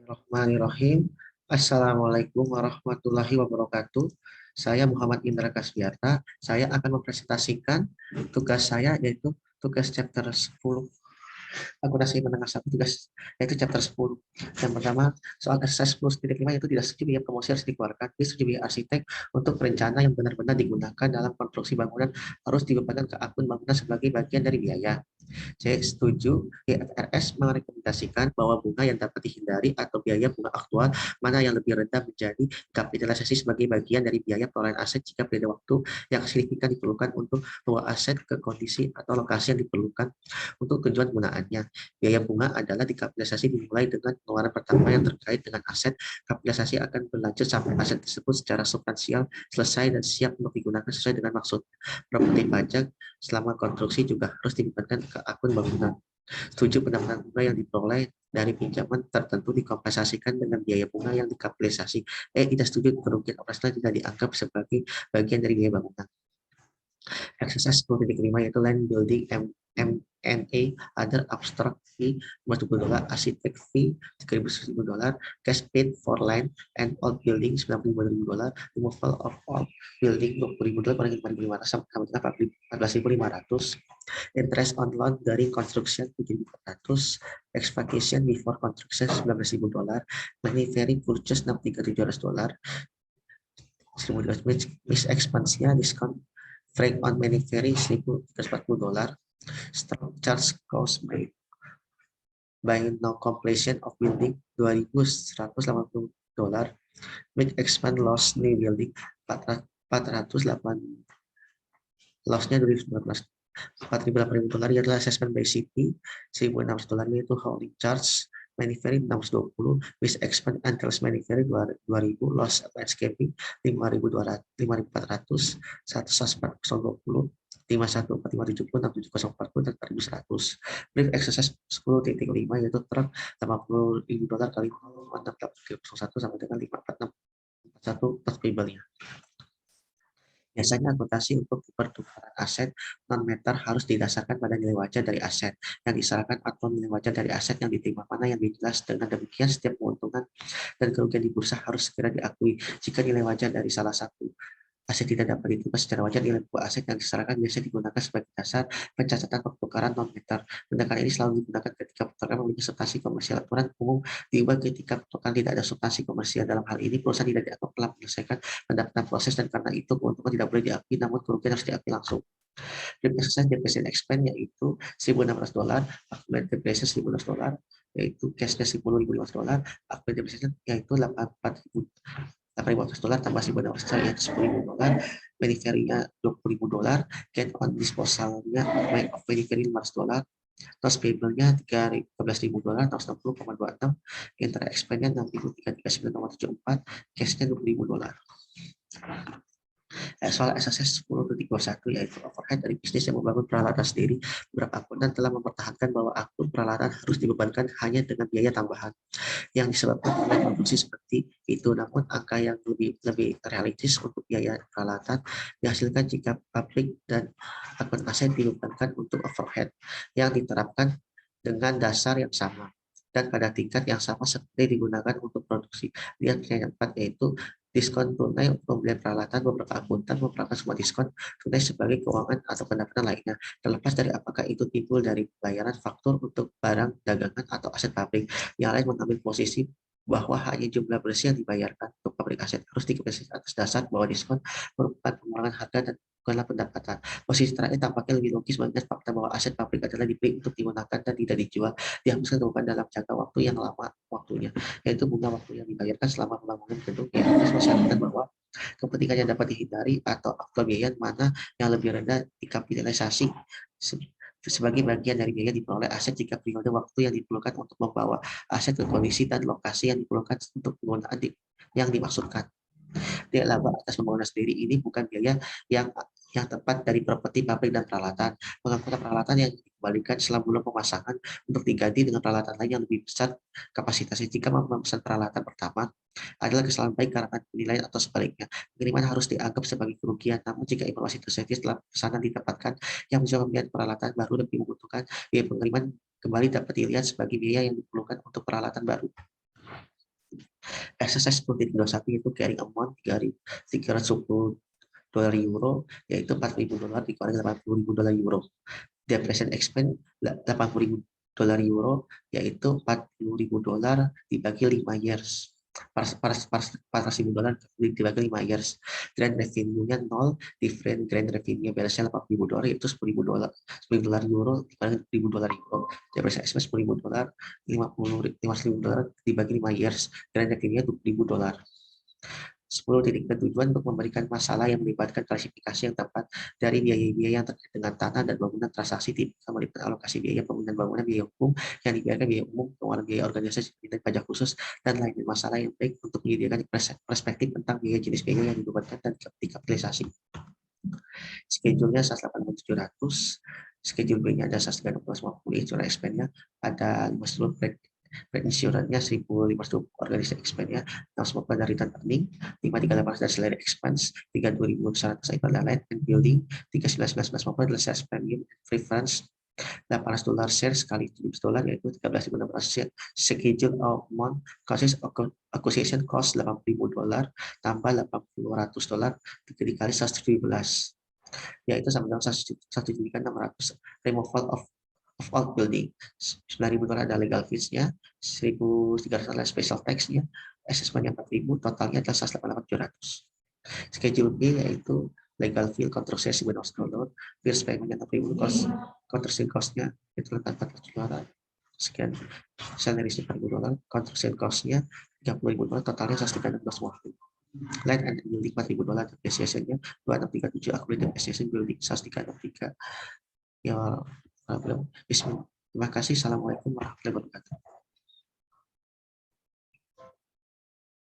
Bismillahirrahmanirrahim. Assalamualaikum warahmatullahi wabarakatuh. Saya Muhammad Indra Kasbiarta. Saya akan mempresentasikan tugas saya, yaitu tugas chapter 10 akuntansi menengah satu, tugas yaitu chapter 10. Yang pertama, soal exercise 10.5 yaitu tidak setuju biaya promosi harus dikeluarkan. Setuju biaya arsitek untuk rencana yang benar-benar digunakan dalam konstruksi bangunan harus dibebankan ke akun bangunan sebagai bagian dari biaya. C. Setuju, IFRS merekomendasikan bahwa bunga yang dapat dihindari atau biaya bunga aktual mana yang lebih rendah menjadi kapitalisasi sebagai bagian dari biaya perolehan aset jika periode waktu yang signifikan diperlukan untuk membawa aset ke kondisi atau lokasi yang diperlukan untuk tujuan penggunaannya. Biaya bunga adalah dikapitalisasi dimulai dengan pengeluaran pertama yang terkait dengan aset. Kapitalisasi akan berlanjut sampai aset tersebut secara substansial selesai dan siap untuk digunakan sesuai dengan maksud. Properti pajak selama konstruksi juga harus dibebankan ke akun bangunan. Setuju pendapatan bunga yang diperoleh dari pinjaman tertentu dikompensasikan dengan biaya bunga yang dikapitalisasi. Tidak setuju, kerugian operasional tidak dianggap sebagai bagian dari biaya bangunan. Exercise 10.5 yaitu land building M&A, other abstract fee $50, architect fee $3.000, cash paid for land and all building $95.000, removal of all building $20.000, paling $5.500 sampai $14.500, interest on loan dari construction $7.400, expectation before construction $19.000, manufacturing purchase $63.700, miss expansion discount Frank on manufacturing $1.340, stock charge cost by no completion of building $2.180, make expand loss new building 408, lossnya $4.800 adalah assessment by city, $1.600 yaitu holding charge, manufacturing 620, with expand and sales manufacturing 2000, loss landscaping 5400, 10420, 514570, 67040 dan 4100. Brief exercise 10.5 yaitu truk $80.000 kali 681 sampai dengan 5441 plus payable-nya. Biasanya akuntansi untuk pertukaran aset non-meter harus didasarkan pada nilai wajar dari aset yang diserahkan atau nilai wajar dari aset yang diterima, mana yang dijelas. Dengan demikian, setiap keuntungan dan kerugian di bursa harus segera diakui. Jika nilai wajar dari salah satu aset tidak dapat diterima secara wajar, nilai buah aset yang diserahkan biasanya digunakan sebagai dasar pencatatan pertukaran non-meter. Pendekatan ini selalu digunakan ketika pertukaran memiliki substansi komersial. Aturan umum diubah ketika pertukaran tidak ada substansi komersial. Dalam hal ini, perusahaan tidak dianggap telah menyelesaikan pendapatan proses dan karena itu keuntungan tidak boleh diakui, namun kerugian harus diakui langsung. Depreciation depreciation expense yaitu $1.600, accumulated depreciation $1.600, yaitu cashnya $10.500, accumulated depreciation yaitu $8.800 tambah $1.600 yaitu $10.000, manufacturing-nya $20.000, gain on disposal-nya of manufacturing $500, Tos payable-nya $13.000, tos 60,26, interest expense-nya $6.339,74, cash-nya $20.000. Soal SSS 10.21 yaitu overhead dari bisnis yang membangun peralatan sendiri. Beberapa akuntan telah mempertahankan bahwa akun peralatan harus dibebankan hanya dengan biaya tambahan yang disebabkan oleh produksi seperti itu. Namun angka yang lebih realistis untuk biaya peralatan dihasilkan jika pabrik dan akun aset dibebankan untuk overhead yang diterapkan dengan dasar yang sama dan pada tingkat yang sama seperti digunakan untuk produksi. Lihat yang keempat yaitu diskon tunai untuk pembelian peralatan. Beberapa akuntan memperlakukan semua diskon tunai sebagai keuangan atau pendapatan lainnya, terlepas dari apakah itu timbul dari pembayaran faktur untuk barang dagangan atau aset pabrik. Yang lain mengambil posisi bahwa hanya jumlah bersih yang dibayarkan untuk pabrik aset harus dikapitalisasi atas dasar bahwa diskon merupakan pengurangan harga dan bukanlah pendapatan. Posisi terakhir tampaknya lebih logis mengingat fakta bahwa aset pabrik adalah dibeli untuk digunakan dan tidak dijual, dihapuskan kemudian dalam jangka waktu yang lama waktunya, yaitu bunga waktu yang dibayarkan selama pembangunan gedung. Ya, harus mensyaratkan bahwa kepentingan yang dapat dihindari atau aktual biaya mana yang lebih rendah dikapitalisasi sebagai bagian dari biaya diperoleh aset jika periode waktu yang diperlukan untuk membawa aset ke kondisi dan lokasi yang diperlukan untuk penggunaan yang dimaksudkan. Dia laba atas pembangunan sendiri ini bukan biaya yang tepat dari properti pabrik dan peralatan. Pengangkutan peralatan yang dikembalikan setelah bulan pemasangan untuk diganti dengan peralatan lain yang lebih besar kapasitasnya. Jika memesan peralatan pertama adalah kesalahan baik karena penilaian atau sebaliknya, pengiriman harus dianggap sebagai kerugian. Namun jika informasi tersebut setelah pesanan didapatkan yang bisa membuat peralatan baru lebih membutuhkan, biaya pengiriman kembali dapat dilihat sebagai biaya yang diperlukan untuk peralatan baru. Exercise 10.21 itu carrying amount 310 dolar euro, yaitu 4.000 dolar dikurangi 80.000 dolar euro. Depreciation expense 80.000 dolar euro, yaitu 40.000 dolar dibagi 5 years. 400.000 dolar dibagi 5 years. Grand revenue-nya 0, different grand revenue balance-nya 80.000 dolar, yaitu 10.000 dolar. 10.000 dolar euro dibagi 1.000 dolar euro. Depreciation expense 10.000 dolar, 50.000 dolar dibagi 5 years. Grand revenue-nya 20.000 dolar. 10 titik bertujuan untuk memberikan masalah yang melibatkan klasifikasi yang tepat dari biaya-biaya yang terkait dengan tanah dan bangunan transaksi tipikal melibatkan alokasi biaya pembangunan bangunan biaya umum yang dibiarkan biaya umum pengeluaran biaya organisasi dan pajak khusus dan lainnya masalah yang baik untuk menyediakan perspektif tentang biaya jenis biaya yang dibebankan dan dikapitalisasi. Schedule-nya 108.700, schedule B-nya ada 136.50, insurance expense-nya ada 50 insurance-nya 1.500, organisasi expense-nya 6 dari return earning, 5.318 dari salary expense, 32.100 adalah land and building, 3.919 adalah sales premium preference, 800 dolar share sekali 17 dolar yaitu 13.600 share. Schedule amount consist of acquisition cost 80.000 dolar tambah 800 dolar dikali 117, yaitu sama dengan 1.600. Removal of all building 9.000 dolar ada legal fees-nya, 1.300 adalah special tax-nya, assessment-nya 4.000, totalnya adalah 188.700. Schedule B yaitu legal fee, construction $900, fees payment-nya 6.000, cost construction cost-nya itu 4.000 dolar. Sekian, salary 4.000 dolar, construction cost-nya 30.000 dolar, totalnya 116.000. Land and building 4.000 dolar, depreciation-nya 2637, accrued depreciation building 1363. Ya, bismillah. Terima kasih. Assalamualaikum warahmatullahi wabarakatuh.